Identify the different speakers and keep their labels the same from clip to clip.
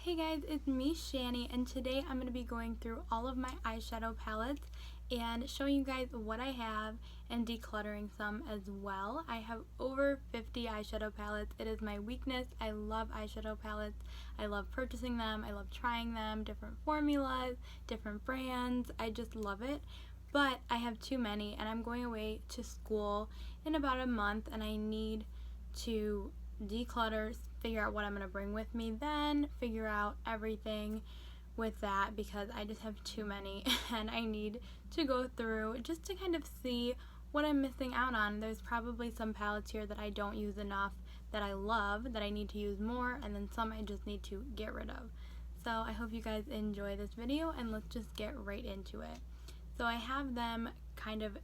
Speaker 1: Hey guys, it's me, Shani, and today I'm going to be going through all of my eyeshadow palettes and showing you guys what I have and decluttering some as well. I have over 50 eyeshadow palettes. It is my weakness. I love eyeshadow palettes. I love purchasing them. I love trying them, different formulas, different brands. I just love it. But I have too many and I'm going away to school in about a month and I need to declutter, figure out what I'm going to bring with me, then figure out everything with that because I just have too many and I need to go through just to kind of see what I'm missing out on. There's probably some palettes here that I don't use enough that I love, that I need to use more, and then some I just need to get rid of. So I hope you guys enjoy this video and let's just get right into it. So I have them kind of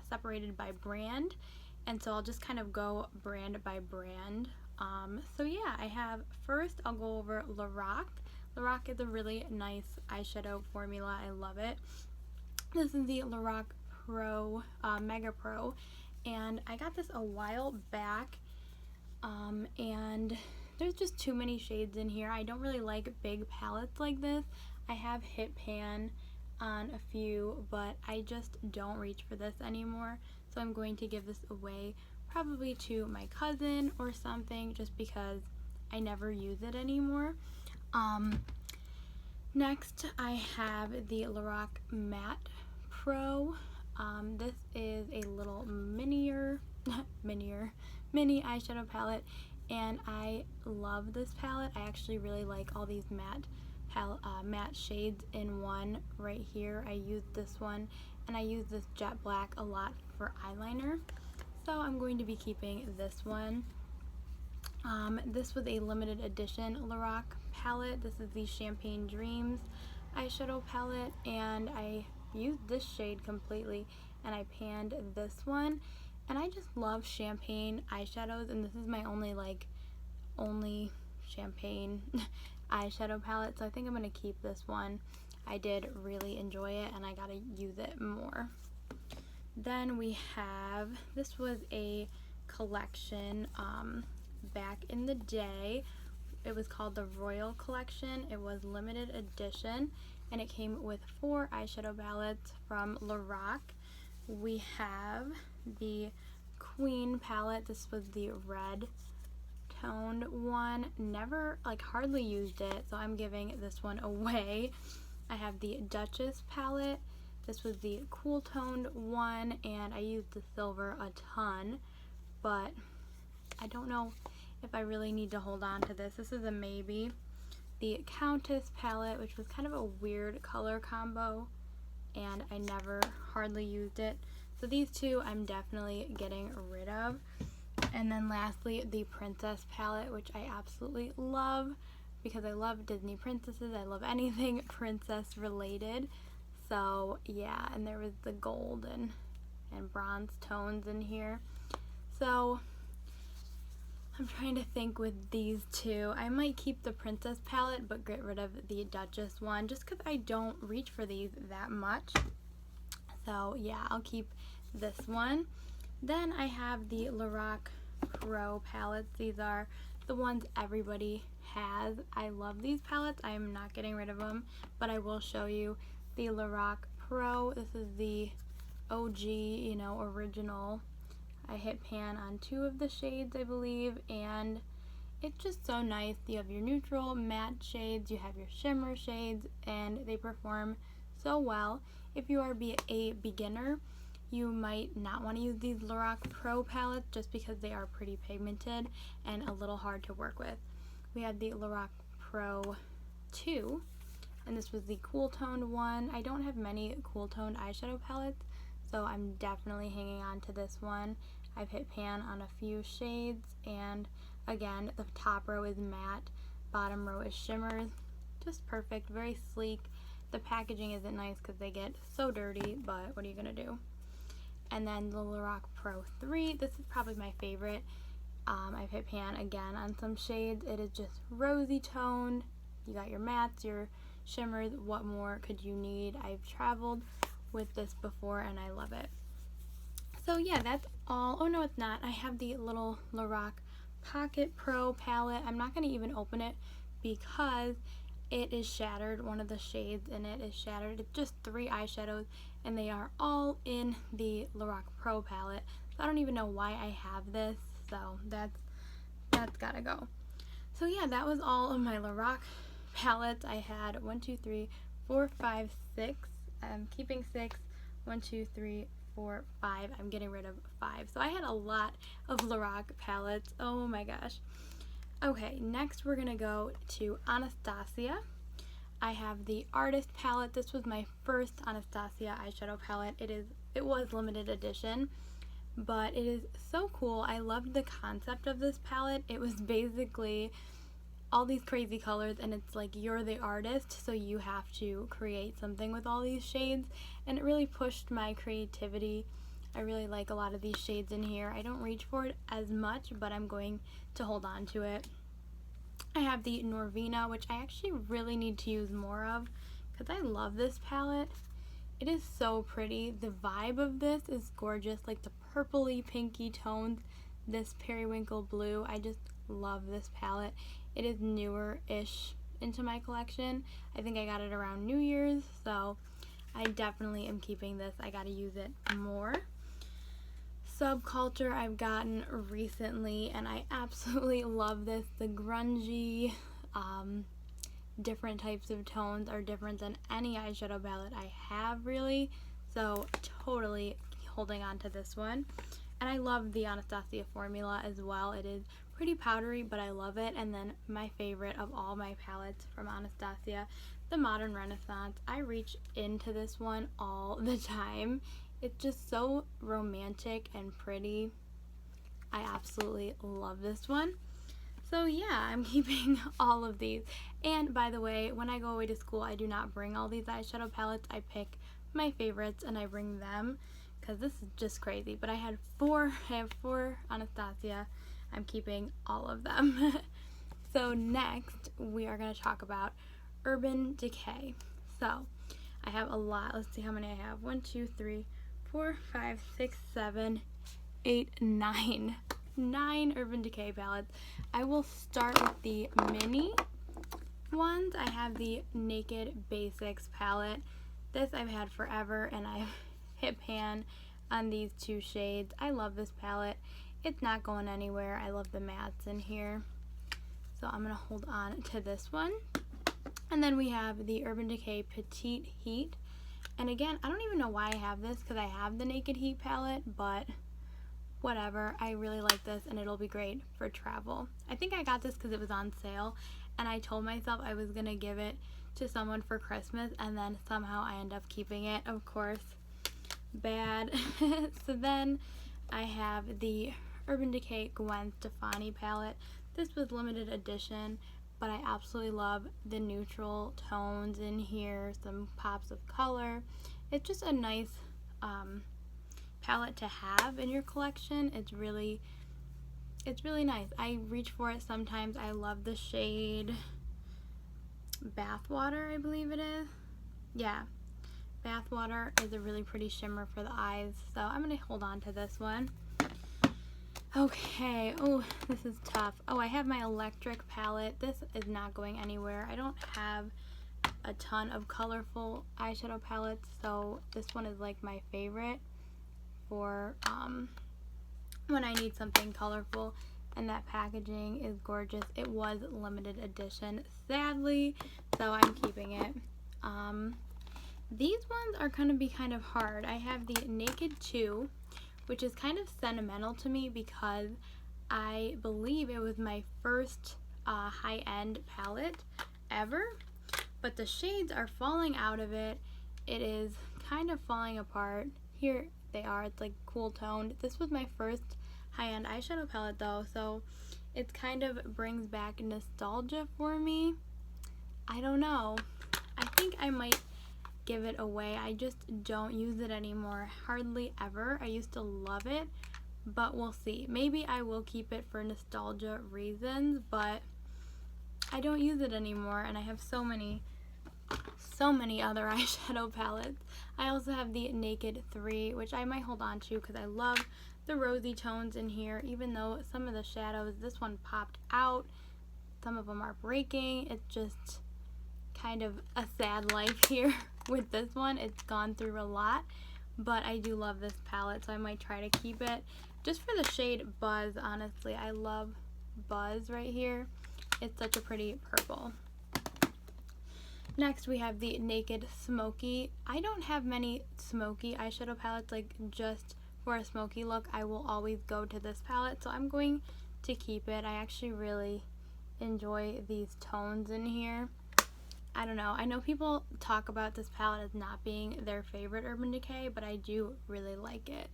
Speaker 1: separated by brand, and so I'll just kind of go brand by brand. So yeah, I have, first I'll go over Lorac. Lorac is a really nice eyeshadow formula. I love it. This is the Lorac Pro, Mega Pro, and I got this a while back, and there's just too many shades in here. I don't really like big palettes like this. I have hit pan on a few, but I just don't reach for this anymore, so I'm going to give this away probably to my cousin or something just because I never use it anymore. Next I have the Lorac Matte Pro. This is a little mini eyeshadow palette, and I love this palette. I actually really like all these matte shades in one right here. I use this one, and I use this jet black a lot for eyeliner, so I'm going to be keeping this one. This was a limited edition Lorac palette. This is the Champagne Dreams eyeshadow palette, and I used this shade completely and I panned this one, and I just love champagne eyeshadows, and this is my only champagne eyeshadow palette, so I think I'm going to keep this one. I did really enjoy it and I gotta use it more. Then we have, this was a collection back in the day. It was called the Royal Collection. It was limited edition and it came with 4 eyeshadow palettes from Lorac. We have the Queen palette. This was the red toned one. Never, hardly used it, so I'm giving this one away. I have the Duchess palette. This was the cool toned one, and I used the silver a ton, but I don't know if I really need to hold on to this. This is a maybe. The Countess palette, which was kind of a weird color combo, and I never hardly used it. So these two I'm definitely getting rid of. And then lastly, the Princess palette, which I absolutely love because I love Disney princesses. I love anything princess related. So yeah, and there was the gold and bronze tones in here. So I'm trying to think with these two. I might keep the Princess palette but get rid of the Duchess one just because I don't reach for these that much. So yeah, I'll keep this one. Then I have the Lorac Pro palettes. These are the ones everybody has. I love these palettes. I'm not getting rid of them, but I will show you the Lorac Pro. This is the OG, original. I hit pan on 2 of the shades, I believe, and it's just so nice. You have your neutral matte shades, you have your shimmer shades, and they perform so well. If you are a beginner, you might not want to use these Lorac Pro palettes just because they are pretty pigmented and a little hard to work with. We had the Lorac Pro 2, and this was the cool toned one. I don't have many cool toned eyeshadow palettes, so I'm definitely hanging on to this one. I've hit pan on a few shades, and again, the top row is matte, bottom row is shimmers. Just perfect, very sleek. The packaging isn't nice because they get so dirty, but what are you gonna do? And then the Lorac Pro 3, this is probably my favorite. I've hit pan again on some shades. It is just rosy toned. You got your mattes, your shimmers. What more could you need? I've traveled with this before and I love it. So yeah, that's all. Oh no, it's not. I have the little Lorac Pocket Pro palette. I'm not going to even open it because it is shattered. One of the shades in it is shattered. It's just 3 eyeshadows, and they are all in the Lorac Pro palette. So I don't even know why I have this, so that's gotta go. So yeah, that was all of my Lorac palettes. I had 1, 2, 3, 4, 5, 6. I'm keeping 6. 1, 2, 3, 4, 5. I'm getting rid of 5. So I had a lot of Lorac palettes. Oh my gosh. Okay, next we're gonna go to Anastasia. I have the Artist palette. This was my first Anastasia eyeshadow palette. It was limited edition, but it is so cool. I loved the concept of this palette. It was basically all these crazy colors, and it's like you're the artist, so you have to create something with all these shades, and it really pushed my creativity. I really like a lot of these shades in here. I don't reach for it as much, but I'm going to hold on to it. I have the Norvina, which I actually really need to use more of because I love this palette. It is so pretty. The vibe of this is gorgeous, like the purpley pinky tones, this periwinkle blue. I just love this palette. It is newer-ish into my collection. I think I got it around New Year's, so I definitely am keeping this. I gotta use it more. Subculture I've gotten recently, and I absolutely love this. The grungy, different types of tones are different than any eyeshadow palette I have, really. So totally holding on to this one. And I love the Anastasia formula as well. It is pretty powdery, but I love it. And then my favorite of all my palettes from Anastasia, the Modern Renaissance. I reach into this one all the time. It's just so romantic and pretty. I absolutely love this one. So yeah, I'm keeping all of these. And by the way, when I go away to school, I do not bring all these eyeshadow palettes. I pick my favorites and I bring them because this is just crazy. But I have 4 Anastasia. I'm keeping all of them. So next, we are going to talk about Urban Decay. So I have a lot. Let's see how many I have. 1, 2, 3, 4, 5, 6, 7, 8, 9. 9 Urban Decay palettes. I will start with the mini ones. I have the Naked Basics palette. This I've had forever, and I've hit pan on these 2 shades. I love this palette. It's not going anywhere. I love the mattes in here. So I'm going to hold on to this one. And then we have the Urban Decay Petite Heat. And again, I don't even know why I have this because I have the Naked Heat palette, but whatever. I really like this, and it'll be great for travel. I think I got this because it was on sale, and I told myself I was going to give it to someone for Christmas, and then somehow I end up keeping it, of course. Bad. So then I have the Urban Decay Gwen Stefani palette. This was limited edition, but I absolutely love the neutral tones in here, some pops of color. It's just a nice palette to have in your collection. It's really nice. I reach for it sometimes. I love the shade Bathwater, I believe it is. Yeah, Bathwater is a really pretty shimmer for the eyes, so I'm going to hold on to this one. Okay, oh, this is tough. Oh, I have my Electric palette. This is not going anywhere. I don't have a ton of colorful eyeshadow palettes, so this one is like my favorite for when I need something colorful, and that packaging is gorgeous. It was limited edition, sadly, so I'm keeping it. These ones are going to be kind of hard. I have the Naked 2, which is kind of sentimental to me because I believe it was my first high-end palette ever, but the shades are falling out of it. It is kind of falling apart. Here they are. It's like cool toned. This was my first high-end eyeshadow palette though, so it kind of brings back nostalgia for me. I don't know. I think I might give it away. I just don't use it anymore, hardly ever. I used to love it, but we'll see. Maybe I will keep it for nostalgia reasons, but I don't use it anymore, and I have so many other eyeshadow palettes. I also have the Naked 3, which I might hold on to because I love the rosy tones in here, even though some of the shadows, this one popped out. some of them are breaking. It's just kind of a sad life here with this one. It's gone through a lot, but I do love this palette, so I might try to keep it just for the shade Buzz. Honestly, I love Buzz right here. It's such a pretty purple. Next we have the Naked Smoky. I don't have many smoky eyeshadow palettes, like just for a smoky look I will always go to this palette, so I'm going to keep it. I actually really enjoy these tones in here. I don't know, I know people talk about this palette as not being their favorite Urban Decay, but I do really like it.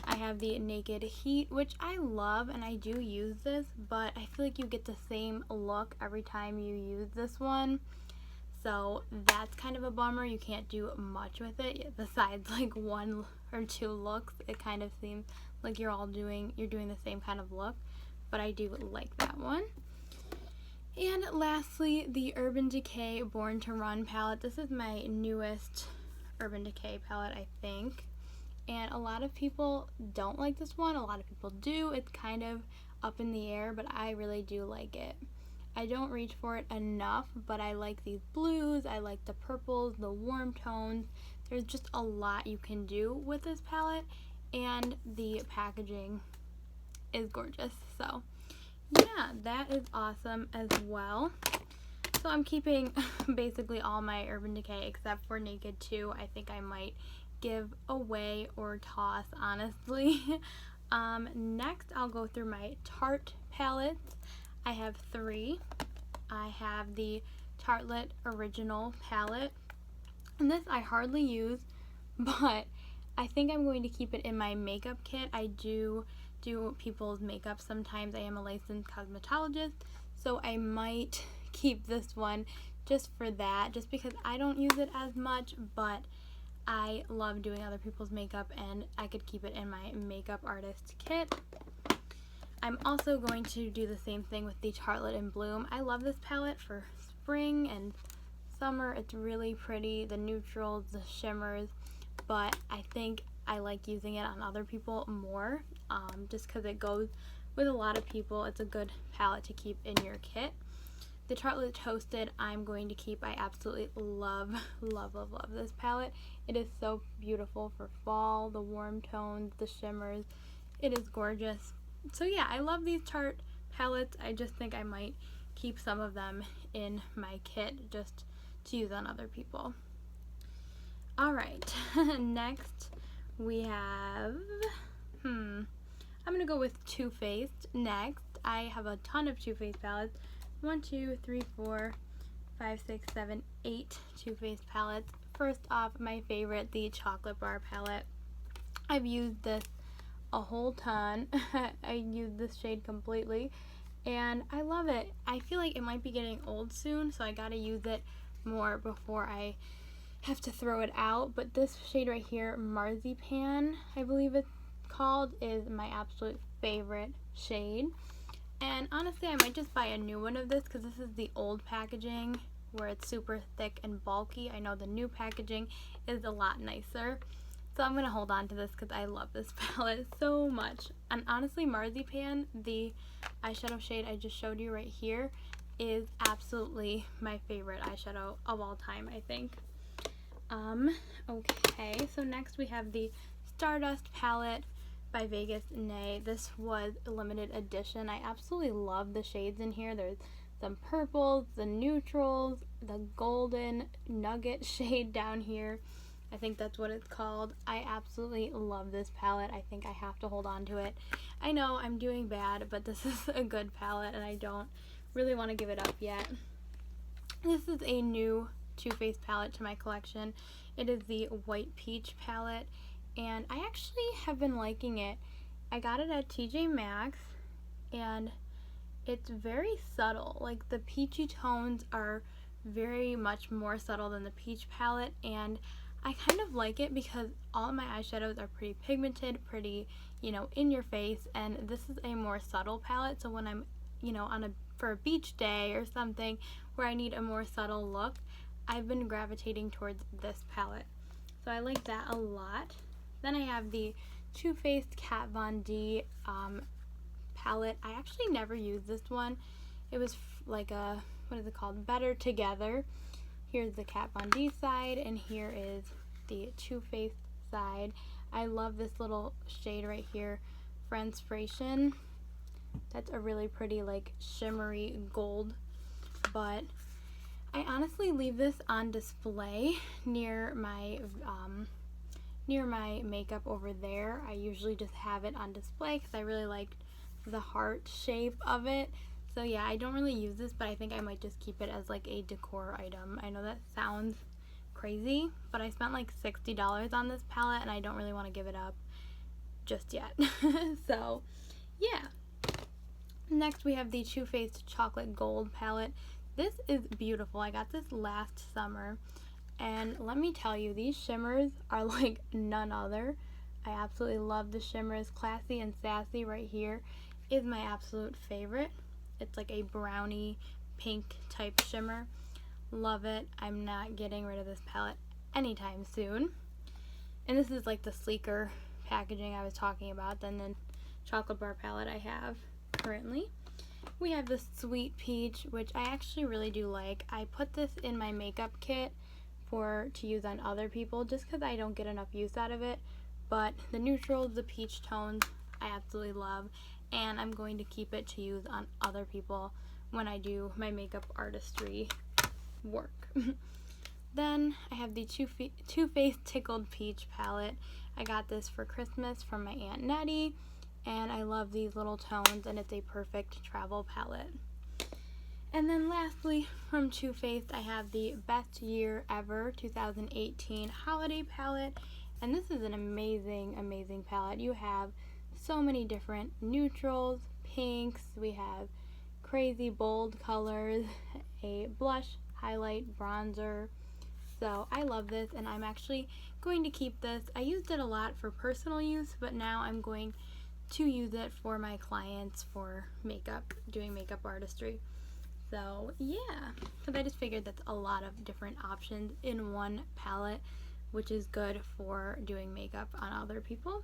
Speaker 1: I have the Naked Heat, which I love, and I do use this, but I feel like you get the same look every time you use this one. So that's kind of a bummer. You can't do much with it besides like 1 or 2 looks. It kind of seems like you're doing the same kind of look, but I do like that one. And lastly, the Urban Decay Born to Run palette. This is my newest Urban Decay palette, I think. And a lot of people don't like this one. A lot of people do. It's kind of up in the air, but I really do like it. I don't reach for it enough, but I like these blues. I like the purples, the warm tones. There's just a lot you can do with this palette, and the packaging is gorgeous. So yeah, that is awesome as well. So I'm keeping basically all my Urban Decay except for Naked 2. I think I might give away or toss, honestly. Next I'll go through my Tarte palettes. I have 3. I have the Tartelette Original palette, and this I hardly use, but I think I'm going to keep it in my makeup kit. I do people's makeup sometimes. I am a licensed cosmetologist, so I might keep this one just for that, just because I don't use it as much, but I love doing other people's makeup, and I could keep it in my makeup artist kit. I'm also going to do the same thing with the Tartelette in Bloom. I love this palette for spring and summer. It's really pretty, the neutrals, the shimmers, but I think I like using it on other people more, just because it goes with a lot of people. It's a good palette to keep in your kit. The Tartelette Toasted I'm going to keep. I absolutely love, love, love, love this palette. It is so beautiful for fall, the warm tones, the shimmers. It is gorgeous. So yeah, I love these Tarte palettes. I just think I might keep some of them in my kit just to use on other people. Alright, next we have, I'm going to go with Too Faced next. I have a ton of Too Faced palettes. 1, 2, 3, 4, 5, 6, 7, 8 Too Faced palettes. First off, my favorite, the Chocolate Bar palette. I've used this a whole ton. I use this shade completely, and I love it. I feel like it might be getting old soon, so I gotta use it more before I have to throw it out. But this shade right here, Marzipan, I believe it's called, is my absolute favorite shade. And honestly, I might just buy a new one of this, because this is the old packaging where it's super thick and bulky. I know the new packaging is a lot nicer. So I'm going to hold on to this because I love this palette so much. And honestly, Marzipan, the eyeshadow shade I just showed you right here, is absolutely my favorite eyeshadow of all time, I think. Okay, so next we have the Stardust palette by Vegas Nay. This was a limited edition. I absolutely love the shades in here. There's some purples, the neutrals, the golden nugget shade down here. I think that's what it's called. I absolutely love this palette. I think I have to hold on to it. I know I'm doing bad, but this is a good palette, and I don't really want to give it up yet. This is a new Too Faced palette to my collection. It is the White Peach palette, and I actually have been liking it. I got it at TJ Maxx, and it's very subtle. Like, the peachy tones are very much more subtle than the peach palette, and I kind of like it because all of my eyeshadows are pretty pigmented, pretty, you know, in your face, and this is a more subtle palette. So when I'm, you know, for a beach day or something where I need a more subtle look, I've been gravitating towards this palette. So I like that a lot. Then I have the Too Faced Kat Von D palette. I actually never used this one. It was like a, what is it called? Better Together. Here's the Kat Von D side, and here is the Too Faced side. I love this little shade right here, Friendspiration. That's a really pretty like shimmery gold, but I honestly leave this on display near my makeup over there. I usually just have it on display because I really like the heart shape of it. So yeah, I don't really use this, but I think I might just keep it as like a decor item. I know that sounds crazy, but I spent like $60 on this palette and I don't really want to give it up just yet. So yeah. Next we have the Too Faced Chocolate Gold palette. This is beautiful. I got this last summer, and let me tell you, these shimmers are like none other. I absolutely love the shimmers. Classy and Sassy right here is my absolute favorite. It's like a brownie pink type shimmer. Love it. I'm not getting rid of this palette anytime soon. And this is like the sleeker packaging I was talking about than the chocolate bar palette I have currently. We have the Sweet Peach, which I actually really do like. I put this in my makeup kit to use on other people just because I don't get enough use out of it. But the neutrals, the peach tones, I absolutely love, and I'm going to keep it to use on other people when I do my makeup artistry work. Then I have the Too Faced Tickled Peach palette. I got this for Christmas from my Aunt Nettie, and I love these little tones, and it's a perfect travel palette. And then lastly, from Too Faced, I have the Best Year Ever 2018 Holiday Palette, and this is an amazing, amazing palette. You have so many different neutrals, pinks, we have crazy bold colors, a blush, highlight, bronzer. So I love this, and I'm actually going to keep this. I used it a lot for personal use, but now I'm going to use it for my clients for makeup, doing makeup artistry. So yeah, because I just figured that's a lot of different options in one palette, which is good for doing makeup on other people.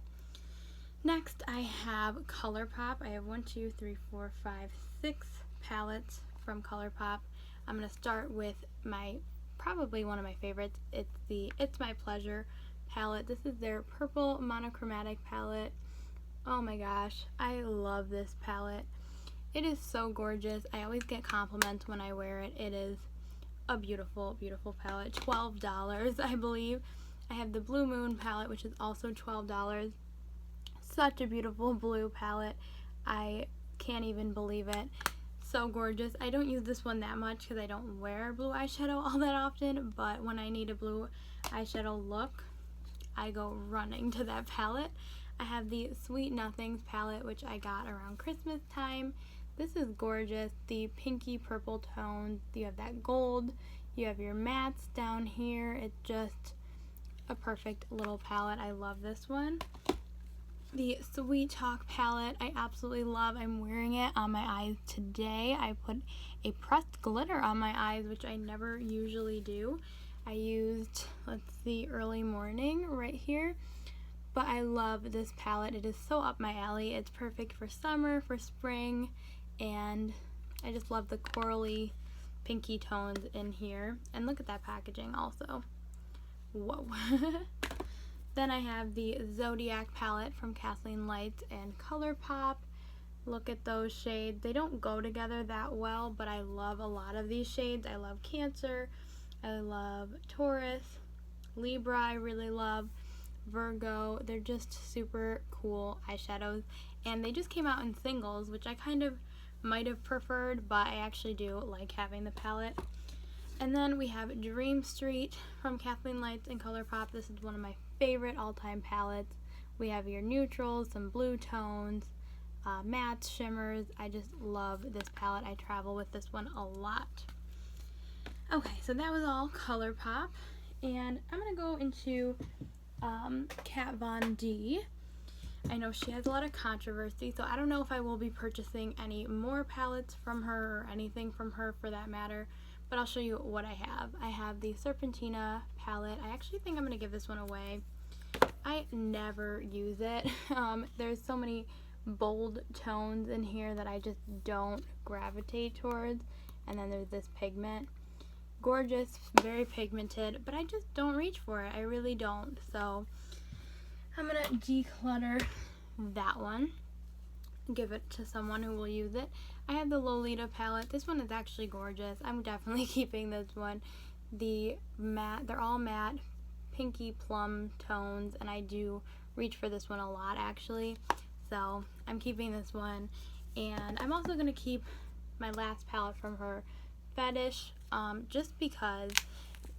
Speaker 1: Next I have ColourPop. I have 6 palettes from ColourPop. I'm going to start with probably one of my favorites. It's the It's My Pleasure palette. This is their purple monochromatic palette. Oh my gosh, I love this palette. It is so gorgeous. I always get compliments when I wear it. It is a beautiful, beautiful palette. $12, I believe. I have the Blue Moon palette, which is also $12. Such a beautiful blue palette. I can't even believe it. So gorgeous. I don't use this one that much because I don't wear blue eyeshadow all that often, but when I need a blue eyeshadow look, I go running to that palette. I have the Sweet Nothings palette, which I got around Christmas time. This is gorgeous. The pinky purple tones. You have that gold. You have your mattes down here. It's just a perfect little palette. I love this one. The Sweet Talk palette, I absolutely love. I'm wearing it on my eyes today. I put a pressed glitter on my eyes, which I never usually do. I used, let's see, Early Morning right here. But I love this palette. It is so up my alley. It's perfect for summer, for spring, and I just love the corally pinky tones in here. And look at that packaging also. Whoa. Then I have the Zodiac palette from Kathleen Lights and ColourPop. Look at those shades. They don't go together that well, but I love a lot of these shades. I love Cancer. I love Taurus. Libra I really love. Virgo. They're just super cool eyeshadows, and they just came out in singles, which I kind of might have preferred, but I actually do like having the palette. And then we have Dream Street from Kathleen Lights and ColourPop. This is one of my favorite all-time palettes. We have your neutrals, some blue tones, mattes, shimmers. I just love this palette. I travel with this one a lot. Okay, so that was all ColourPop, and I'm going to go into Kat Von D. I know she has a lot of controversy, so I don't know if I will be purchasing any more palettes from her or anything from her for that matter, but I'll show you what I have. I have the Serpentina palette. I actually think I'm going to give this one away. I never use it. There's so many bold tones in here that I just don't gravitate towards. And then there's this pigment. Gorgeous, very pigmented, but I just don't reach for it. I really don't. So I'm gonna declutter that one, give it to someone who will use it. I have the Lolita palette. This one is actually gorgeous. I'm definitely keeping this one. They're all matte, pinky plum tones, and I do reach for this one a lot actually. So I'm keeping this one, and I'm also gonna keep my last palette from her, Fetish, just because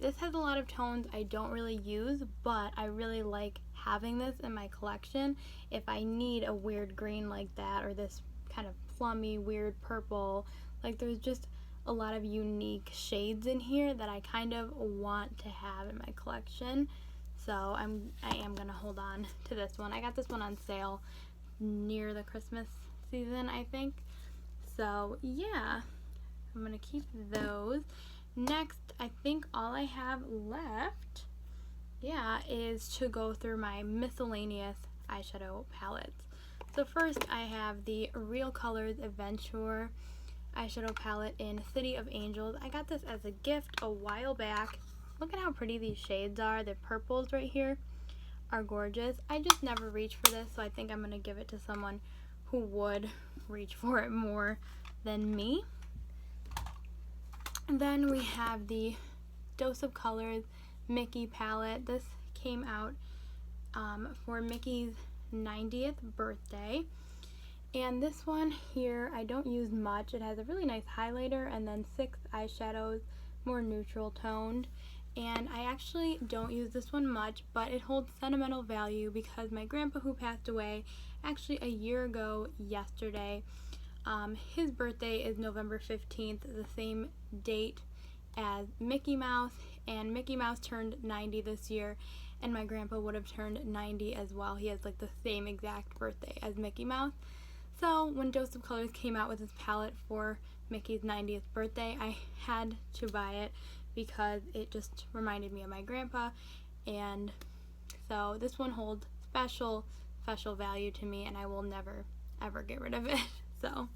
Speaker 1: this has a lot of tones I don't really use, but I really like having this in my collection if I need a weird green like that, or this kind of plummy weird purple. Like, there's just a lot of unique shades in here that I kind of want to have in my collection. So I am gonna hold on to this one. I got this one on sale near the Christmas season, I think. So yeah, I'm gonna keep those. Next, I think all I have left, yeah, is to go through my miscellaneous eyeshadow palettes. So first I have the Real Colors Adventure eyeshadow palette in City of Angels. I got this as a gift a while back. Look at how pretty these shades are. The purples right here are gorgeous. I just never reach for this, so I think I'm gonna give it to someone who would reach for it more than me. And then we have the Dose of Colors Mickey palette. This came out for Mickey's 90th birthday. And this one here I don't use much. It has a really nice highlighter and then 6 eyeshadows, more neutral toned. And I actually don't use this one much, but it holds sentimental value because my grandpa, who passed away actually a year ago yesterday, his birthday is November 15th, the same date as Mickey Mouse, and Mickey Mouse turned 90 this year, and my grandpa would have turned 90 as well. He has like the same exact birthday as Mickey Mouse. So when Dose of Colors came out with this palette for Mickey's 90th birthday, I had to buy it because it just reminded me of my grandpa, and so this one holds special value to me, and I will never ever get rid of it. So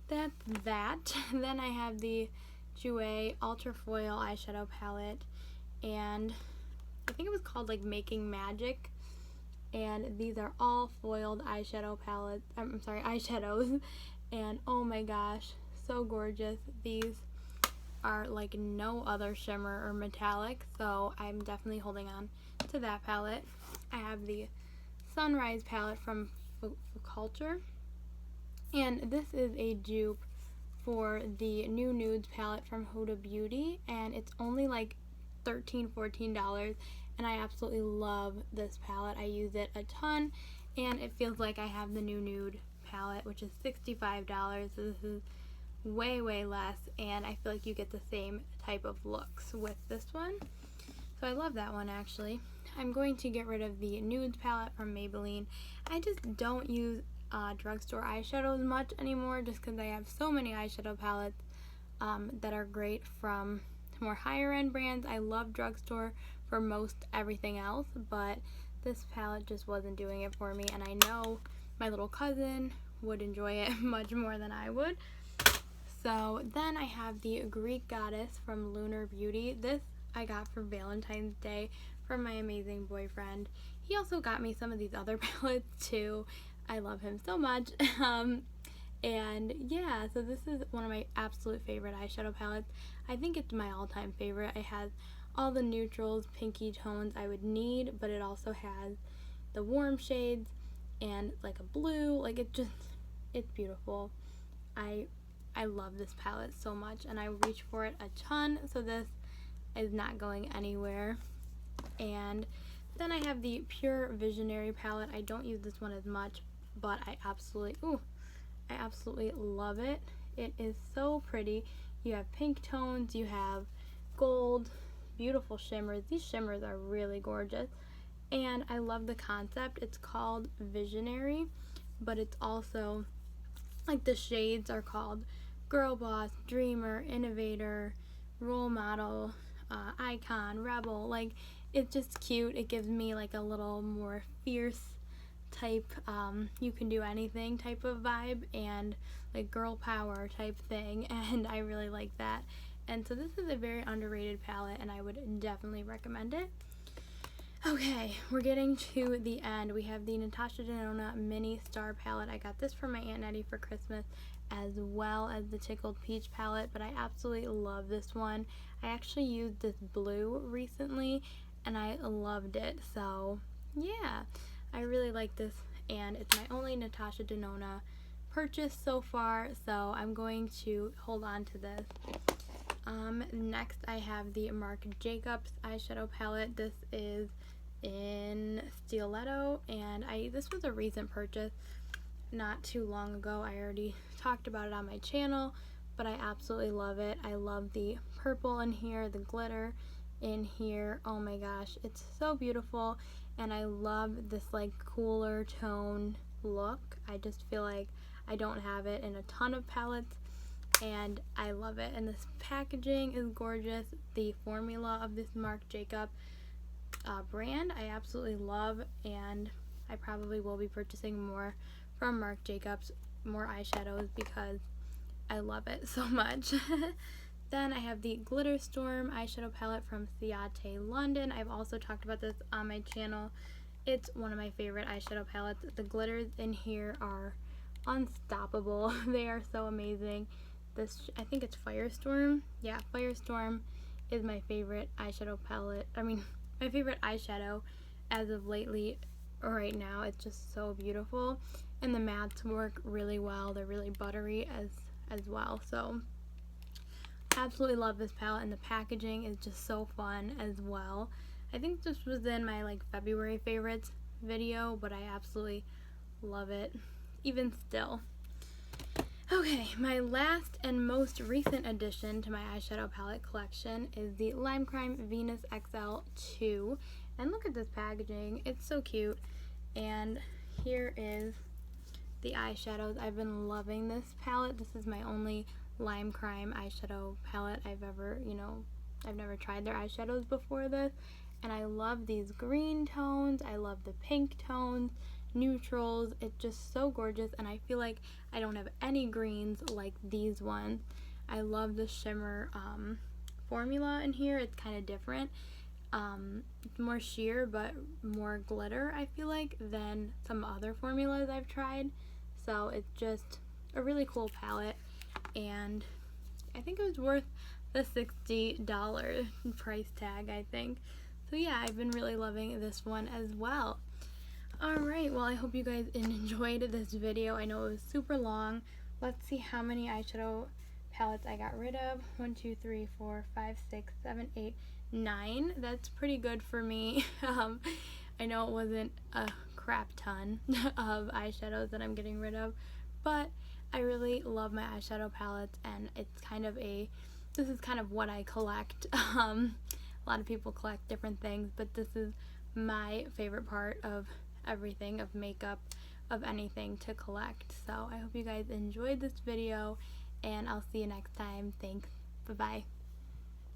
Speaker 1: that's that. Then I have the Jouer Ultra Foil eyeshadow palette, and I think it was called like Making Magic, and these are all foiled eyeshadow palettes. I'm sorry, eyeshadows, and oh my gosh, so gorgeous. These are like no other shimmer or metallic, so I'm definitely holding on to that palette. I have the Sunrise palette from Culture, and this is a dupe for the New Nudes palette from Huda Beauty, and it's only like $13-14, and I absolutely love this palette. I use it a ton, and it feels like I have the New Nude palette, which is $65. So this is way less, and I feel like you get the same type of looks with this one. So I love that one actually. I'm going to get rid of the Nudes palette from Maybelline. I just don't use drugstore eyeshadows much anymore, just because I have so many eyeshadow palettes that are great from more higher end brands. I love drugstore for most everything else, but this palette just wasn't doing it for me, and I know my little cousin would enjoy it much more than I would. So then I have the Greek Goddess from Lunar Beauty. This I got for Valentine's Day from my amazing boyfriend. He also got me some of these other palettes too. I love him so much. And yeah, so this is one of my absolute favorite eyeshadow palettes. I think it's my all-time favorite. It has all the neutrals, pinky tones I would need, but it also has the warm shades and like a blue. Like, it's beautiful. I love this palette so much, and I reach for it a ton, so this is not going anywhere. And then I have the Pure Visionary palette. I don't use this one as much, but I absolutely love it. It is so pretty. You have pink tones, you have gold, beautiful shimmers. These shimmers are really gorgeous, and I love the concept. It's called Visionary, but it's also like the shades are called Girl Boss, Dreamer, Innovator, Role Model, Icon, Rebel. Like, it's just cute. It gives me like a little more fierce type, you can do anything type of vibe, and like girl power type thing, and I really like that. And so this is a very underrated palette, and I would definitely recommend it. Okay, we're getting to the end. We have the Natasha Denona Mini Star palette. I got this for my Aunt Nettie for Christmas, as well as the Tickled Peach palette, but I absolutely love this one. I actually used this blue recently, and I loved it. So yeah, I really like this, and it's my only Natasha Denona purchase so far, so I'm going to hold on to this. Next I have the Marc Jacobs eyeshadow palette. This is in Stiletto, and this was a recent purchase not too long ago. I already talked about it on my channel, but I absolutely love it. I love the purple in here, the glitter in here. Oh my gosh, it's so beautiful, and I love this like cooler tone look. I just feel like I don't have it in a ton of palettes, and I love it. And this packaging is gorgeous. The formula of this Marc Jacobs brand I absolutely love, and I probably will be purchasing more from Marc Jacobs, more eyeshadows, because I love it so much. Then I have the Glitter Storm eyeshadow palette from Ciate London. I've also talked about this on my channel. It's one of my favorite eyeshadow palettes. The glitters in here are unstoppable. They are so amazing. This, I think it's Firestorm. Yeah, Firestorm is my favorite eyeshadow palette. I mean, my favorite eyeshadow as of lately, or right now. It's just so beautiful, and the mattes work really well. They're really buttery as well. So absolutely love this palette, and the packaging is just so fun as well. I think this was in my like February favorites video, but I absolutely love it even still. Okay, my last and most recent addition to my eyeshadow palette collection is the Lime Crime Venus XL 2. And look at this packaging. It's so cute. And here is the eyeshadows. I've been loving this palette. This is my only Lime Crime eyeshadow palette I've ever, I've never tried their eyeshadows before this. And I love these green tones. I love the pink tones, neutrals. It's just so gorgeous, and I feel like I don't have any greens like these ones. I love the shimmer formula in here. It's kind of different. It's more sheer but more glitter, I feel like, than some other formulas I've tried. So it's just a really cool palette, and I think it was worth the $60 price tag, I think. So yeah, I've been really loving this one as well. Alright, well, I hope you guys enjoyed this video. I know it was super long. Let's see how many eyeshadow palettes I got rid of. 1, 2, 3, 4, 5, 6, 7, 8, 9. That's pretty good for me. I know it wasn't a crap ton of eyeshadows that I'm getting rid of, but I really love my eyeshadow palettes, and it's kind of this is kind of what I collect. A lot of people collect different things, but this is my favorite part of everything, of makeup, of anything to collect. So I hope you guys enjoyed this video, and I'll see you next time. Thanks. Bye-bye.